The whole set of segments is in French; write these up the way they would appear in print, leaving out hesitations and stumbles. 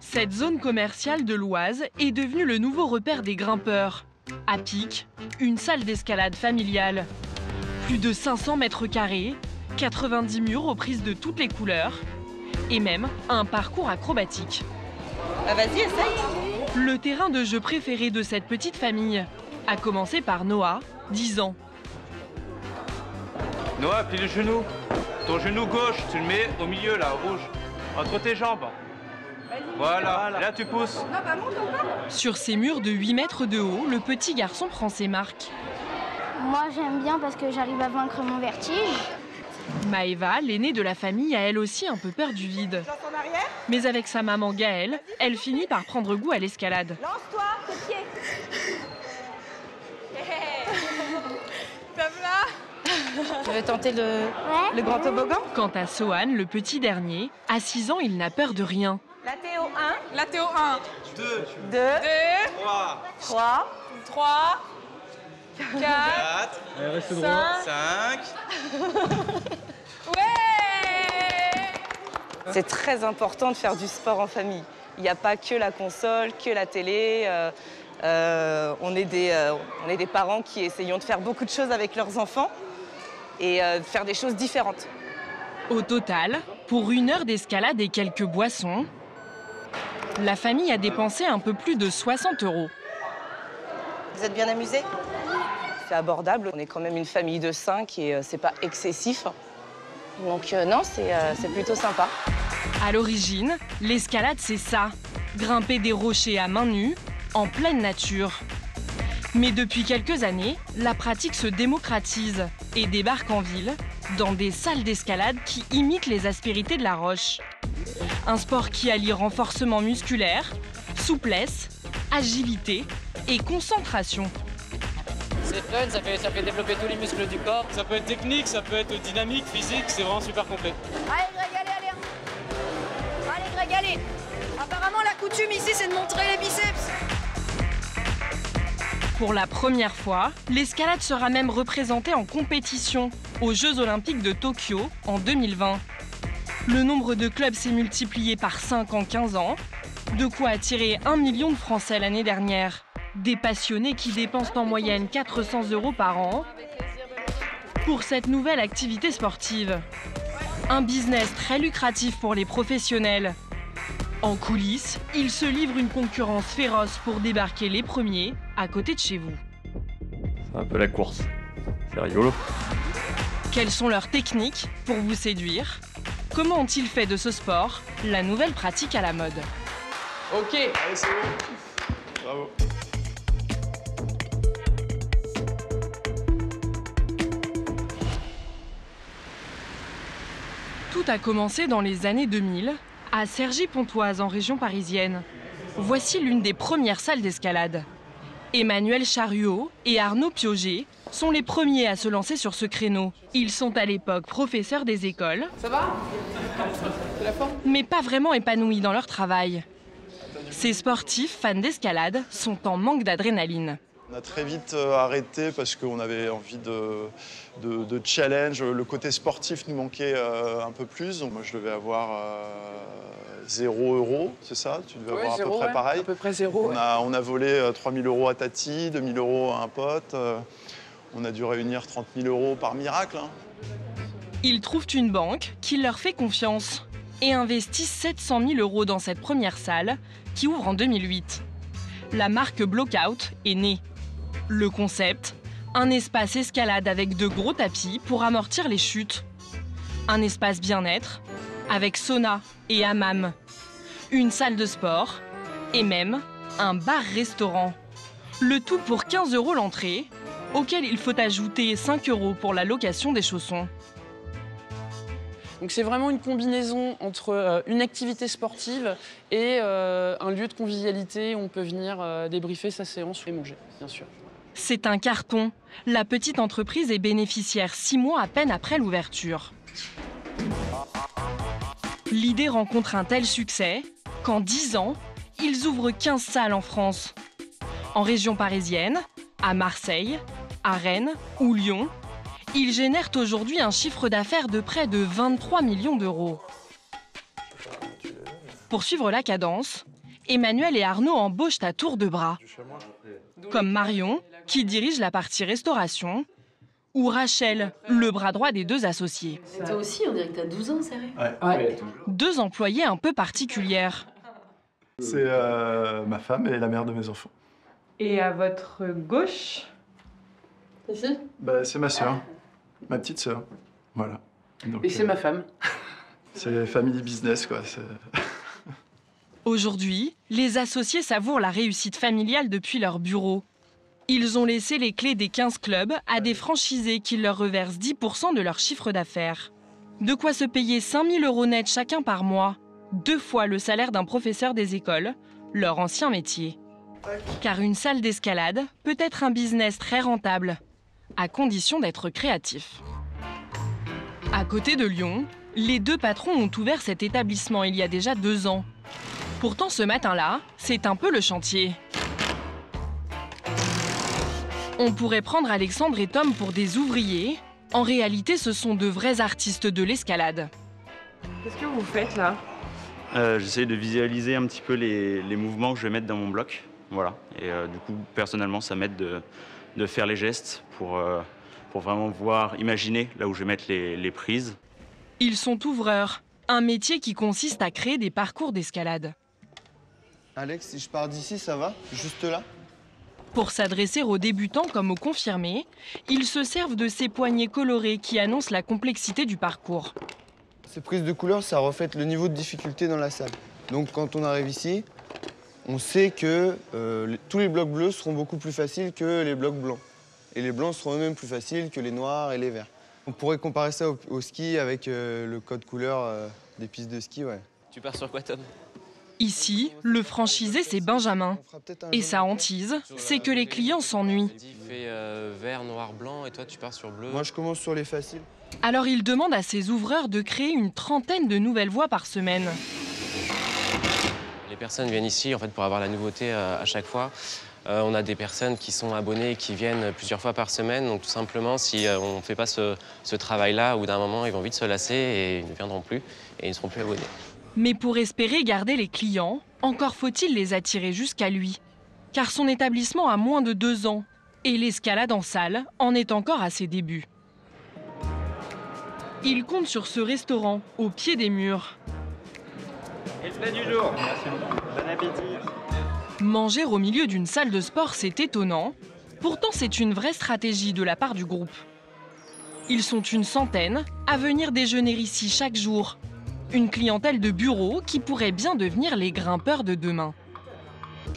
Cette zone commerciale de l'Oise est devenue le nouveau repère des grimpeurs. À Pic, une salle d'escalade familiale. Plus de 500 mètres carrés, 90 murs aux prises de toutes les couleurs et même un parcours acrobatique. Bah vas-y, essaye. Le terrain de jeu préféré de cette petite famille, à commencer par Noah, 10 ans. Noah, plie le genou. Ton genou gauche, tu le mets au milieu, là, rouge. Entre tes jambes. Voilà, et là tu pousses. Sur ces murs de 8 mètres de haut, le petit garçon prend ses marques. Moi, j'aime bien parce que j'arrive à vaincre mon vertige. Maëva, l'aînée de la famille, a elle aussi un peu peur du vide. Mais avec sa maman Gaëlle, elle finit par prendre goût à l'escalade. Lance-toi, tes pieds. Comme là. Tu veux tenter le grand toboggan? Quant à Sohan, le petit dernier, à 6 ans, il n'a peur de rien. La Théo 1. La Théo 1. 2, 2. 3, 3. 3. 4. 5. Ouais. C'est très important de faire du sport en famille. Il n'y a pas que la console, que la télé. On est des parents qui essayons de faire beaucoup de choses avec leurs enfants et de faire des choses différentes. Au total, pour 1 heure d'escalade et quelques boissons, la famille a dépensé un peu plus de 60 €. Vous êtes bien amusés? C'est abordable. On est quand même une famille de 5 et c'est pas excessif. Donc non, c'est plutôt sympa. À l'origine, l'escalade, c'est ça. Grimper des rochers à main nue, en pleine nature. Mais depuis quelques années, la pratique se démocratise et débarque en ville, dans des salles d'escalade qui imitent les aspérités de la roche. Un sport qui allie renforcement musculaire, souplesse, agilité et concentration. C'est fun, ça fait développer tous les muscles du corps. Ça peut être technique, ça peut être dynamique, physique, c'est vraiment super complet. Allez Greg, allez. Allez Greg, allez. Apparemment la coutume ici c'est de montrer les biceps. Pour la première fois, l'escalade sera même représentée en compétition aux Jeux Olympiques de Tokyo en 2020. Le nombre de clubs s'est multiplié par 5 en 15 ans, de quoi attirer 1 million de Français l'année dernière. Des passionnés qui dépensent en moyenne 400 € par an pour cette nouvelle activité sportive. Un business très lucratif pour les professionnels. En coulisses, ils se livrent une concurrence féroce pour débarquer les premiers à côté de chez vous. C'est un peu la course. C'est rigolo. Quelles sont leurs techniques pour vous séduire? Comment ont-ils fait de ce sport la nouvelle pratique à la mode? Ok. Allez, c'est bon. Bravo. Tout a commencé dans les années 2000, à Cergy-Pontoise, en région parisienne. Voici l'une des premières salles d'escalade. Emmanuel Charriot et Arnaud Piauget sont les premiers à se lancer sur ce créneau. Ils sont à l'époque professeurs des écoles, Ça va? La forme? mais pas vraiment épanouis dans leur travail. Ces sportifs fans d'escalade sont en manque d'adrénaline. On a très vite arrêté parce qu'on avait envie de challenge. Le côté sportif nous manquait un peu plus. Donc moi, je devais avoir 0 €, c'est ça? Tu devais avoir à peu près pareil. À peu près 0. On a volé 3 000 € à Tati, 2 000 € à un pote. On a dû réunir 30 000 € par miracle. Hein. Ils trouvent une banque qui leur fait confiance et investissent 700 000 € dans cette première salle qui ouvre en 2008. La marque Blockout est née. Le concept, un espace escalade avec de gros tapis pour amortir les chutes. Un espace bien-être avec sauna et hammam. Une salle de sport et même un bar-restaurant. Le tout pour 15 € l'entrée, auquel il faut ajouter 5 € pour la location des chaussons. Donc c'est vraiment une combinaison entre une activité sportive et un lieu de convivialité où on peut venir débriefer sa séance et manger, bien sûr. C'est un carton. La petite entreprise est bénéficiaire 6 mois à peine après l'ouverture. L'idée rencontre un tel succès qu'en 10 ans, ils ouvrent 15 salles en France. En région parisienne, à Marseille, à Rennes ou Lyon, ils génèrent aujourd'hui un chiffre d'affaires de près de 23 millions d'euros. Pour suivre la cadence, Emmanuel et Arnaud embauchent à tour de bras. Comme Marion, qui dirige la partie restauration, ou Rachel, le bras droit des deux associés. Toi aussi, on dirait que t'as 12 ans, sérieux? Ouais. Deux employés un peu particulières. C'est ma femme et la mère de mes enfants. Et à votre gauche? C'est ma sœur, ma petite sœur. Voilà. Donc, Et c'est ma femme. C'est family business, quoi. Aujourd'hui, les associés savourent la réussite familiale depuis leur bureau. Ils ont laissé les clés des 15 clubs à des franchisés qui leur reversent 10% de leur chiffre d'affaires. De quoi se payer 5 000 € net chacun par mois, 2 fois le salaire d'un professeur des écoles, leur ancien métier. Car une salle d'escalade peut être un business très rentable, à condition d'être créatif. À côté de Lyon, les deux patrons ont ouvert cet établissement il y a déjà 2 ans. Pourtant, ce matin-là, c'est un peu le chantier. On pourrait prendre Alexandre et Tom pour des ouvriers. En réalité, ce sont de vrais artistes de l'escalade. Qu'est-ce que vous faites là? J'essaie de visualiser un petit peu les mouvements que je vais mettre dans mon bloc. Voilà. Et du coup, personnellement, ça m'aide de faire les gestes pour vraiment imaginer là où je vais mettre les prises. Ils sont ouvreurs, un métier qui consiste à créer des parcours d'escalade. Alex, si je pars d'ici, ça va? Juste là? Pour s'adresser aux débutants comme aux confirmés, ils se servent de ces poignées colorées qui annoncent la complexité du parcours. Ces prises de couleurs, ça reflète le niveau de difficulté dans la salle. Donc quand on arrive ici, on sait que tous les blocs bleus seront beaucoup plus faciles que les blocs blancs. Et les blancs seront eux-mêmes plus faciles que les noirs et les verts. On pourrait comparer ça au ski avec le code couleur des pistes de ski, ouais. Tu pars sur quoi, Tom? Ici, le franchisé, c'est Benjamin. Et sa hantise, c'est que les clients s'ennuient. Tu fais vert, noir, blanc et toi, tu pars sur bleu. Moi, je commence sur les faciles. Alors il demande à ses ouvreurs de créer une trentaine de nouvelles voies par semaine. Les personnes viennent ici en fait, pour avoir la nouveauté à chaque fois. On a des personnes qui sont abonnées et qui viennent plusieurs fois par semaine. Donc tout simplement, si on ne fait pas ce travail-là, au bout d'un moment, ils vont vite se lasser et ils ne viendront plus et ils ne seront plus abonnés. Mais pour espérer garder les clients, encore faut-il les attirer jusqu'à lui. Car son établissement a moins de 2 ans et l'escalade en salle en est encore à ses débuts. Il compte sur ce restaurant au pied des murs. Et le plat du jour. Merci. Bon appétit. Manger au milieu d'une salle de sport, c'est étonnant. Pourtant, c'est une vraie stratégie de la part du groupe. Ils sont une centaine à venir déjeuner ici chaque jour. Une clientèle de bureau qui pourrait bien devenir les grimpeurs de demain.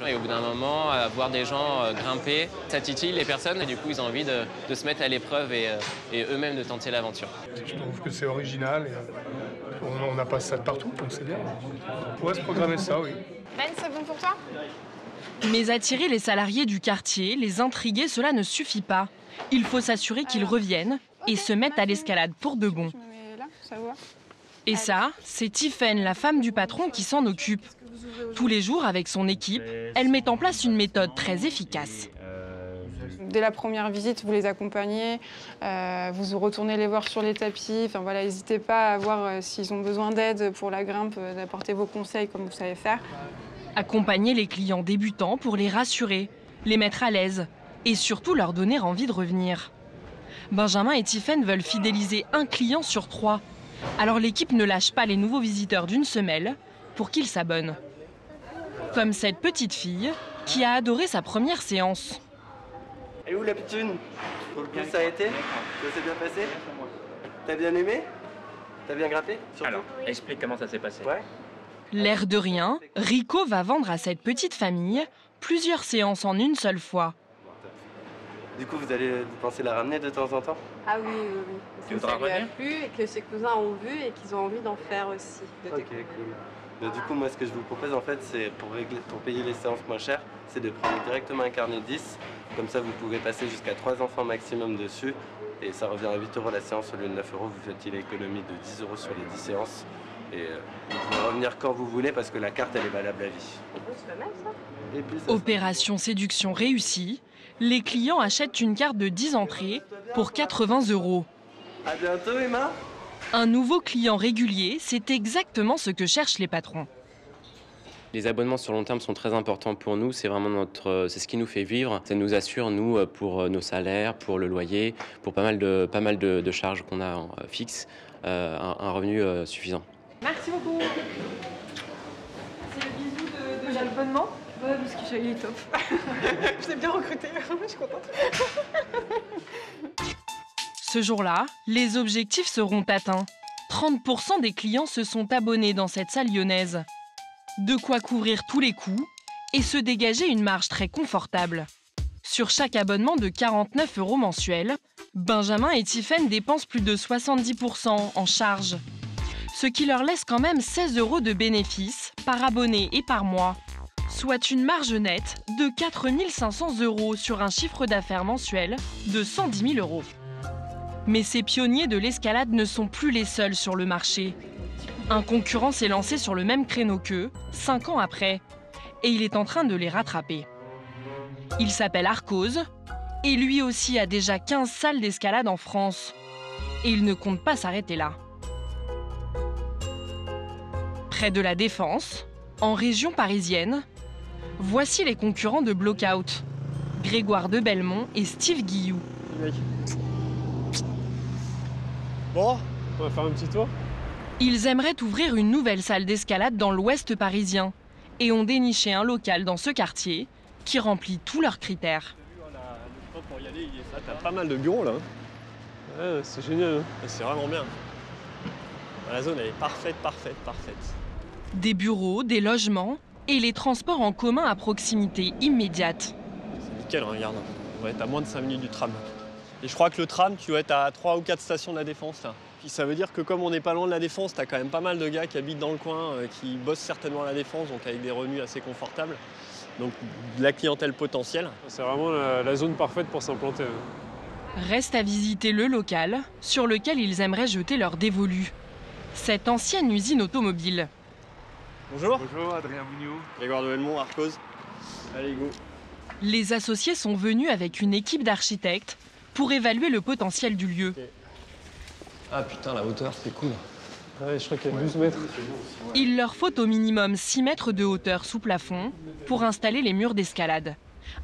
Et au bout d'un moment, voir des gens grimper, ça titille les personnes et du coup, ils ont envie de se mettre à l'épreuve et eux-mêmes de tenter l'aventure. Je trouve que c'est original. Et, on n'a pas ça de partout, donc c'est bien. On pourrait se programmer ça, oui. Ben, c'est bon pour toi? Mais attirer les salariés du quartier, les intriguer, cela ne suffit pas. Il faut s'assurer qu'ils reviennent et se mettent à l'escalade pour de bon. Et ça, c'est Tiffaine, la femme du patron, qui s'en occupe. Tous les jours, avec son équipe, elle met en place une méthode très efficace. Dès la première visite, vous les accompagnez, vous retournez les voir sur les tapis. Enfin, voilà, n'hésitez pas à voir s'ils ont besoin d'aide pour la grimpe, d'apporter vos conseils comme vous savez faire. Accompagner les clients débutants pour les rassurer, les mettre à l'aise et surtout leur donner envie de revenir. Benjamin et Tiffaine veulent fidéliser 1 client sur 3. Alors l'équipe ne lâche pas les nouveaux visiteurs d'une semelle pour qu'ils s'abonnent. Comme cette petite fille qui a adoré sa première séance. Et où la pitchoune? Ça a été? Ça s'est bien passé? T'as bien aimé? T'as bien grimpé? Alors, explique comment ça s'est passé. Ouais. L'air de rien, Rico va vendre à cette petite famille plusieurs séances en une seule fois. Du coup, vous pensez la ramener de temps en temps? Ah oui, oui, oui. Parce que ça lui a plu et que ses cousins ont vu et qu'ils ont envie d'en faire aussi. Ok, cool. Mais du coup, moi, ce que je vous propose, en fait, c'est pour payer les séances moins chères, c'est de prendre directement un carnet 10. Comme ça, vous pouvez passer jusqu'à 3 enfants maximum dessus. Et ça revient à 8 € la séance au lieu de 9 €. Vous faites une économie de 10 € sur les 10 séances. Et vous pouvez revenir quand vous voulez parce que la carte, elle est valable à vie. C'est pas mal, ça. Et puis, Opération séduction réussie. Les clients achètent une carte de 10 entrées pour 80 €. À bientôt, Emma. Un nouveau client régulier, c'est exactement ce que cherchent les patrons. Les abonnements sur long terme sont très importants pour nous, c'est vraiment c'est ce qui nous fait vivre. Ça nous assure, nous, pour nos salaires, pour le loyer, pour pas mal de charges qu'on a fixes, un revenu suffisant. Merci beaucoup. C'est le bisou de l'abonnement? Ouais, parce qu'il est top. Je l'ai bien recruté, je suis contente. Ce jour-là, les objectifs seront atteints. 30% des clients se sont abonnés dans cette salle lyonnaise. De quoi couvrir tous les coûts et se dégager une marge très confortable. Sur chaque abonnement de 49 € mensuels, Benjamin et Tiffaine dépensent plus de 70% en charges. Ce qui leur laisse quand même 16 € de bénéfices par abonné et par mois. Soit une marge nette de 4 500 € sur un chiffre d'affaires mensuel de 110 000 €. Mais ces pionniers de l'escalade ne sont plus les seuls sur le marché. Un concurrent s'est lancé sur le même créneau qu'eux, 5 ans après, et il est en train de les rattraper. Il s'appelle Arcose, et lui aussi a déjà 15 salles d'escalade en France. Et il ne compte pas s'arrêter là. Près de la Défense, en région parisienne, voici les concurrents de Blockout, Grégoire de Belmont et Steve Guillou. Bon, on va faire un petit tour. Ils aimeraient ouvrir une nouvelle salle d'escalade dans l'ouest parisien et ont déniché un local dans ce quartier qui remplit tous leurs critères. Pour y aller, t'as pas mal de bureaux là. Ouais, c'est génial, c'est vraiment bien. La zone elle est parfaite. Des bureaux, des logements et les transports en commun à proximité immédiate. C'est nickel, regarde. On va être à moins de 5 minutes du tram. Et je crois que le tram, tu vas être à 3 ou 4 stations de la Défense là. Puis ça veut dire que comme on n'est pas loin de la Défense, t'as quand même pas mal de gars qui habitent dans le coin, qui bossent certainement à la Défense, donc avec des revenus assez confortables. Donc de la clientèle potentielle. C'est vraiment la zone parfaite pour s'implanter. Reste à visiter le local sur lequel ils aimeraient jeter leur dévolu. Cette ancienne usine automobile. Bonjour. Bonjour, Adrien Mugnot. Grégoire de Belmont, Arcose. Allez, go. Les associés sont venus avec une équipe d'architectes pour évaluer le potentiel du lieu. Okay. Ah putain, la hauteur, c'est cool. Ouais, je crois qu'il y a 12 mètres. Il leur faut au minimum 6 mètres de hauteur sous plafond pour installer les murs d'escalade.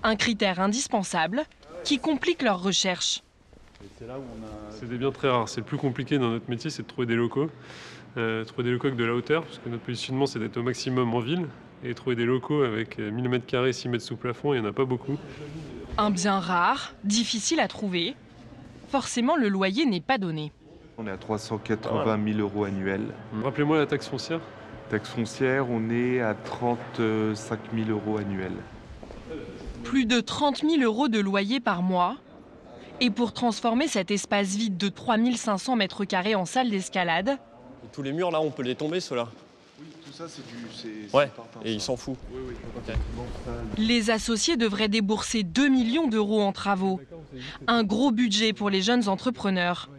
Un critère indispensable qui complique leur recherche. C'est des biens très rares. C'est le plus compliqué dans notre métier, c'est de trouver des locaux. Trouver des locaux avec de la hauteur, parce que notre positionnement, c'est d'être au maximum en ville. Et trouver des locaux avec 1000 m², 6 mètres sous plafond, il n'y en a pas beaucoup. Un bien rare, difficile à trouver. Forcément, le loyer n'est pas donné. On est à 380 000 € annuels. Rappelez-moi la taxe foncière. Taxe foncière, on est à 35 000 € annuels. Plus de 30 000 € de loyer par mois. Et pour transformer cet espace vide de 3500 m² en salle d'escalade... Tous les murs, là, on peut les tomber, ceux-là. Oui, tout ça, c'est du... Ouais, et il s'en fout. Oui. Okay. Les associés devraient débourser 2 millions d'euros en travaux. Un gros budget pour les jeunes entrepreneurs.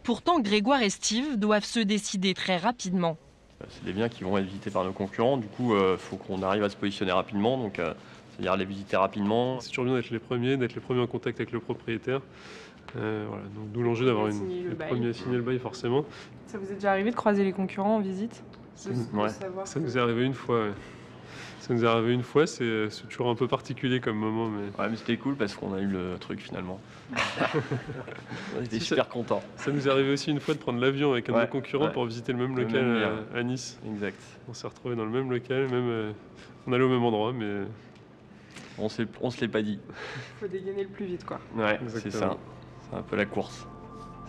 Pourtant, Grégoire et Steve doivent se décider très rapidement. C'est des biens qui vont être visités par nos concurrents, du coup, il faut qu'on arrive à se positionner rapidement, donc c'est-à-dire les visiter rapidement. C'est toujours bien d'être les premiers en contact avec le propriétaire. Voilà, donc d'où l'enjeu d'avoir les premiers à signer le bail forcément. Ça vous est déjà arrivé de croiser les concurrents en visite? Ouais, ça nous est arrivé une fois. Ouais. Ça nous est arrivé une fois, c'est toujours un peu particulier comme moment. Mais... Ouais, mais c'était cool parce qu'on a eu le truc finalement. On était super contents. Ça nous est arrivé aussi une fois de prendre l'avion avec un de nos concurrents pour visiter le même local à Nice. Exact. On s'est retrouvés dans le même local, même, on allait au même endroit, mais... On se l'est pas dit. Il faut dégainer le plus vite, quoi. Ouais, c'est ça. C'est un peu la course.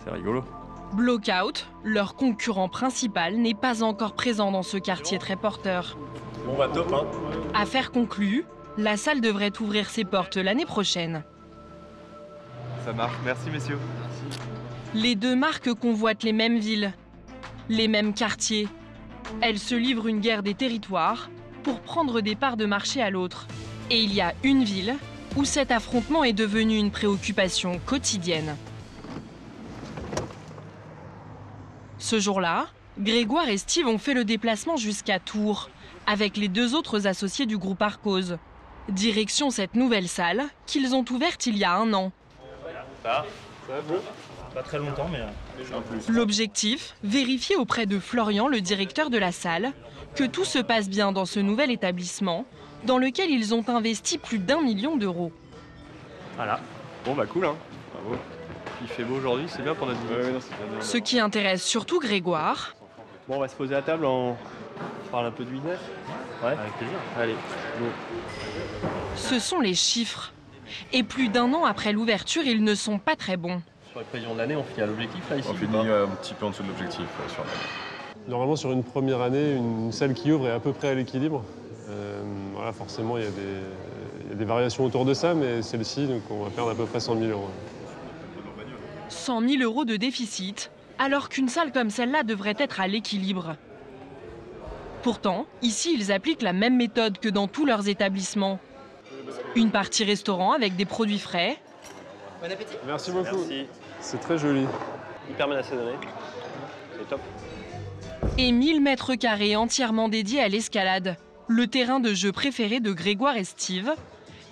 C'est rigolo. Blockout, leur concurrent principal, n'est pas encore présent dans ce quartier très porteur. Bon bah top, hein. Affaire conclue, la salle devrait ouvrir ses portes l'année prochaine. Ça marche, merci messieurs. Les deux marques convoitent les mêmes villes, les mêmes quartiers. Elles se livrent une guerre des territoires pour prendre des parts de marché à l'autre. Et il y a une ville où cet affrontement est devenu une préoccupation quotidienne. Ce jour-là, Grégoire et Steve ont fait le déplacement jusqu'à Tours, avec les deux autres associés du groupe Arcose. Direction cette nouvelle salle qu'ils ont ouverte il y a 1 an. Ça va Pas très longtemps, mais un plus. L'objectif, vérifier auprès de Florian, le directeur de la salle, que tout se passe bien dans ce nouvel établissement, dans lequel ils ont investi plus d'1 million d'euros. Voilà. Bon bah cool, hein. Bravo. Il fait beau aujourd'hui, c'est bien pour notre visite. Ce qui intéresse surtout Grégoire. Bon, on va se poser à table, on parle un peu de business. Ouais, avec plaisir. Allez, go. Ce sont les chiffres. Et plus d'1 an après l'ouverture, ils ne sont pas très bons. Sur les prévisions de l'année, on finit à l'objectif là ici? On finit un petit peu en dessous de l'objectif sur l'année. Normalement, sur une première année, une salle qui ouvre est à peu près à l'équilibre. Voilà, forcément, il y a des variations autour de ça, mais celle-ci, donc on va perdre à peu près 100 000 euros. 100 000 euros de déficit, alors qu'une salle comme celle-là devrait être à l'équilibre. Pourtant, ici, ils appliquent la même méthode que dans tous leurs établissements. Une partie restaurant avec des produits frais. Bon appétit. Merci beaucoup. C'est très joli. Hyper bien assaisonné. C'est top. Et 1000 mètres carrés entièrement dédiés à l'escalade, le terrain de jeu préféré de Grégoire et Steve,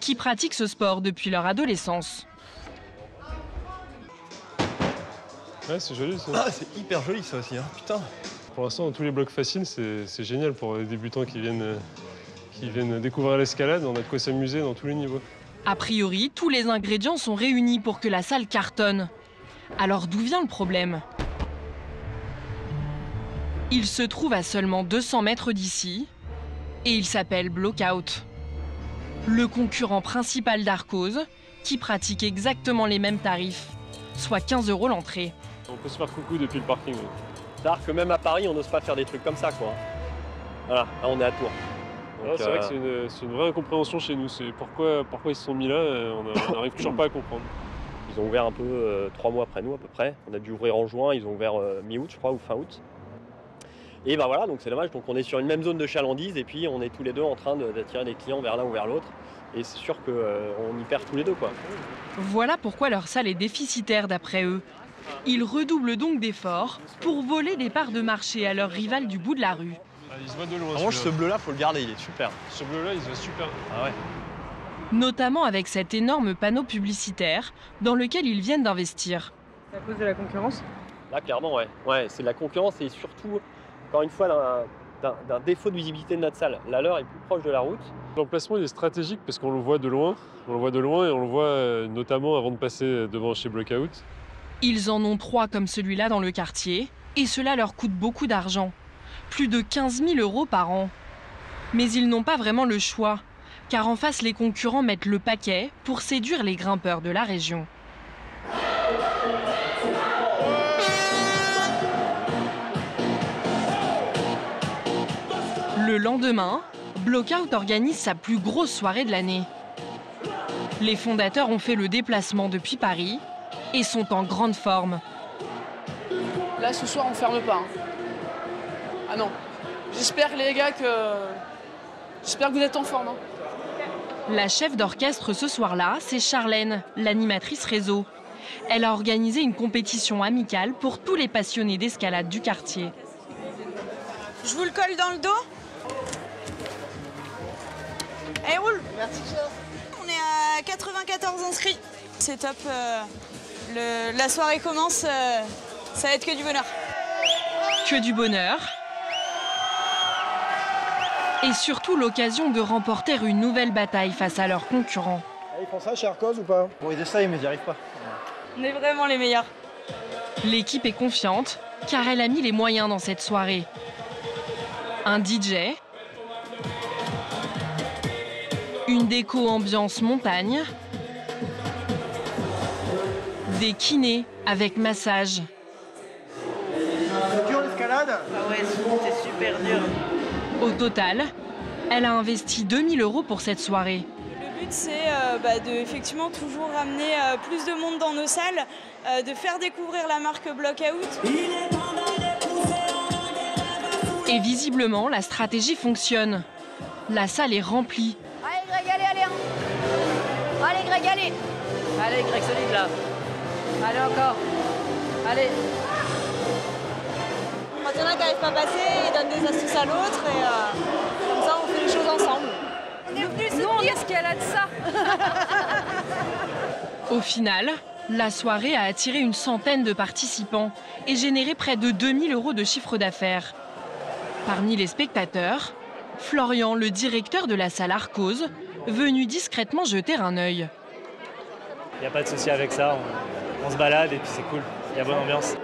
qui pratiquent ce sport depuis leur adolescence. Ouais, c'est joli ça. Ah, c'est hyper joli ça aussi, hein. Putain. Pour l'instant, tous les blocs faciles, c'est génial pour les débutants qui viennent découvrir l'escalade. On a de quoi s'amuser dans tous les niveaux. A priori, tous les ingrédients sont réunis pour que la salle cartonne. Alors d'où vient le problème? Il se trouve à seulement 200 mètres d'ici et il s'appelle Blockout. Le concurrent principal d'Arcos qui pratique exactement les mêmes tarifs, soit 15 € l'entrée. On peut se faire coucou depuis le parking. C'est-à-dire que même à Paris, on n'ose pas faire des trucs comme ça, quoi. Voilà, là on est à Tours. C'est vrai que c'est une vraie incompréhension chez nous. C'est pourquoi ils se sont mis là, on n'arrive toujours pas à comprendre. Ils ont ouvert un peu 3 mois après nous à peu près. On a dû ouvrir en juin, ils ont ouvert mi-août je crois ou fin août. Et bah voilà, donc c'est dommage. Donc on est sur une même zone de chalandise et puis on est tous les deux en train d'attirer des clients vers l'un ou vers l'autre. Et c'est sûr qu'on y perd tous les deux, quoi. Voilà pourquoi leur salle est déficitaire d'après eux. Ils redoublent donc d'efforts pour voler des parts de marché à leurs rivales du bout de la rue. Il se voit de loin. En revanche, ce bleu-là, faut le garder, il est super. Ce bleu-là, il se voit super. Ah ouais. Notamment avec cet énorme panneau publicitaire dans lequel ils viennent d'investir. C'est à cause de la concurrence? Là, clairement, ouais. Ouais, c'est de la concurrence et surtout, encore une fois, d'un défaut de visibilité de notre salle. La leur est plus proche de la route. L'emplacement, il est stratégique parce qu'on le voit de loin. On le voit de loin et on le voit notamment avant de passer devant chez Blockout. Ils en ont 3 comme celui-là dans le quartier et cela leur coûte beaucoup d'argent. Plus de 15 000 € par an. Mais ils n'ont pas vraiment le choix, car en face, les concurrents mettent le paquet pour séduire les grimpeurs de la région. Le lendemain, Blockout organise sa plus grosse soirée de l'année. Les fondateurs ont fait le déplacement depuis Paris et sont en grande forme. Là, ce soir, on ferme pas. Hein. Ah non. J'espère, les gars, j'espère que vous êtes en forme. Hein. La chef d'orchestre ce soir-là, c'est Charlène, l'animatrice réseau. Elle a organisé une compétition amicale pour tous les passionnés d'escalade du quartier. Je vous le colle dans le dos. Allez, roule. Merci. On est à 94 inscrits. C'est top. La soirée commence. Ça va être que du bonheur. Que du bonheur. Et surtout l'occasion de remporter une nouvelle bataille face à leurs concurrents. Ils font ça chez Arcos ou pas? Bon, ils essayent, mais ils n'y arrivent pas. On est vraiment les meilleurs. L'équipe est confiante, car elle a mis les moyens dans cette soirée. Un DJ, une déco ambiance montagne, des kinés avec massage. C'est dur l'escalade? Ah ouais, c'était super dur. Au total, elle a investi 2 000 € pour cette soirée. Le but, c'est de effectivement toujours ramener plus de monde dans nos salles, de faire découvrir la marque Blockout. Et visiblement, la stratégie fonctionne. La salle est remplie. Allez Greg, allez. Allez Greg, allez. Allez Greg, solide là. Allez encore. Allez. Quand il y en a qui n'arrivent pas à passer, ils donnent des astuces à l'autre et comme ça on fait les choses ensemble. Nous on escalade ça. Au final, La soirée a attiré une centaine de participants et généré près de 2000 € de chiffre d'affaires. Parmi les spectateurs, Florian, le directeur de la salle Arcos, venu discrètement jeter un œil. Il n'y a pas de souci avec ça, on se balade et puis c'est cool, il y a bonne ambiance.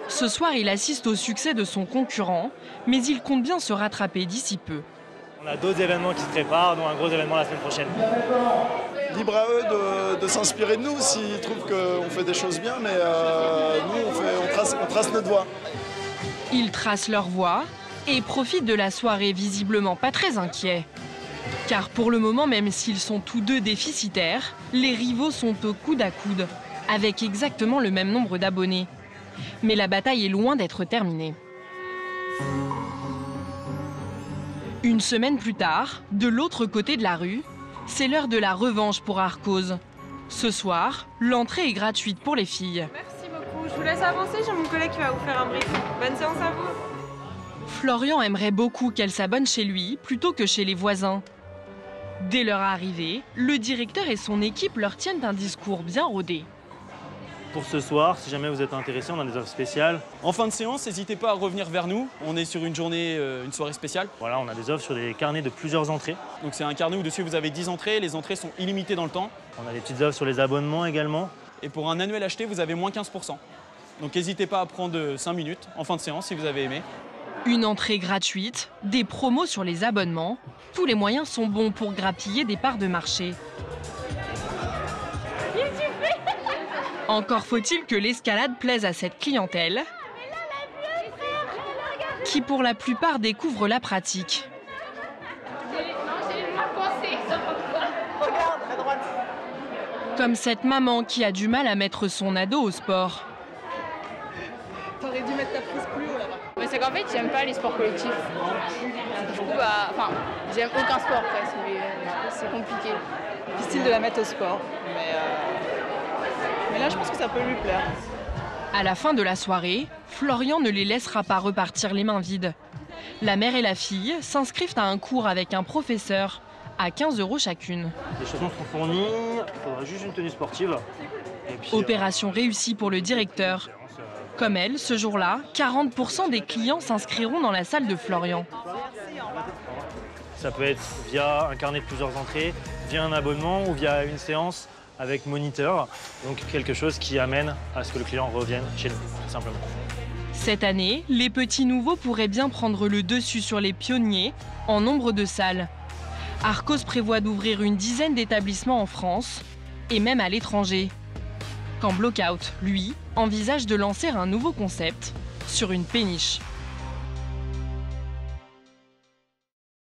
Ce soir, il assiste au succès de son concurrent, mais il compte bien se rattraper d'ici peu. On a d'autres événements qui se préparent, dont un gros événement la semaine prochaine. Libre à eux de s'inspirer de nous s'ils trouvent qu'on fait des choses bien, mais nous, on trace notre voie. Ils tracent leur voie et profitent de la soirée visiblement pas très inquiets. Car pour le moment, même s'ils sont tous deux déficitaires, les rivaux sont au coude à coude, avec exactement le même nombre d'abonnés. Mais la bataille est loin d'être terminée. Une semaine plus tard, de l'autre côté de la rue, c'est l'heure de la revanche pour Arcos. Ce soir, l'entrée est gratuite pour les filles. Merci beaucoup. Je vous laisse avancer, j'ai mon collègue qui va vous faire un brief. Bonne séance à vous. Florian aimerait beaucoup qu'elle s'abonne chez lui plutôt que chez les voisins. Dès leur arrivée, le directeur et son équipe leur tiennent un discours bien rodé. Pour ce soir, si jamais vous êtes intéressé, on a des offres spéciales. En fin de séance, n'hésitez pas à revenir vers nous. On est sur une soirée spéciale. Voilà, on a des offres sur des carnets de plusieurs entrées. Donc c'est un carnet où dessus vous avez 10 entrées. Les entrées sont illimitées dans le temps. On a des petites offres sur les abonnements également. Et pour un annuel acheté, vous avez moins 15%. Donc n'hésitez pas à prendre 5 minutes en fin de séance si vous avez aimé. Une entrée gratuite, des promos sur les abonnements. Tous les moyens sont bons pour grappiller des parts de marché. Encore faut-il que l'escalade plaise à cette clientèle qui pour la plupart découvre la pratique. Comme cette maman qui a du mal à mettre son ado au sport. T'aurais dû mettre ta prise plus haut là-bas. Mais c'est qu'en fait, j'aime pas les sports collectifs. Du coup, j'aime aucun sport presque, mais c'est compliqué. Difficile de la mettre au sport, mais là, je pense que ça peut lui plaire. À la fin de la soirée, Florian ne les laissera pas repartir les mains vides. La mère et la fille s'inscrivent à un cours avec un professeur à 15 € chacune. Les chaussons seront fournis, il faudra juste une tenue sportive. Et puis, opération réussie pour le directeur. Comme elle, ce jour-là, 40% des clients s'inscriront dans la salle de Florian. Ça peut être via un carnet de plusieurs entrées, via un abonnement ou via une séance avec moniteur. Donc quelque chose qui amène à ce que le client revienne chez nous, tout simplement. Cette année, les petits nouveaux pourraient bien prendre le dessus sur les pionniers en nombre de salles. Arcos prévoit d'ouvrir une dizaine d'établissements en France et même à l'étranger. Quand Blockout, lui, envisage de lancer un nouveau concept sur une péniche.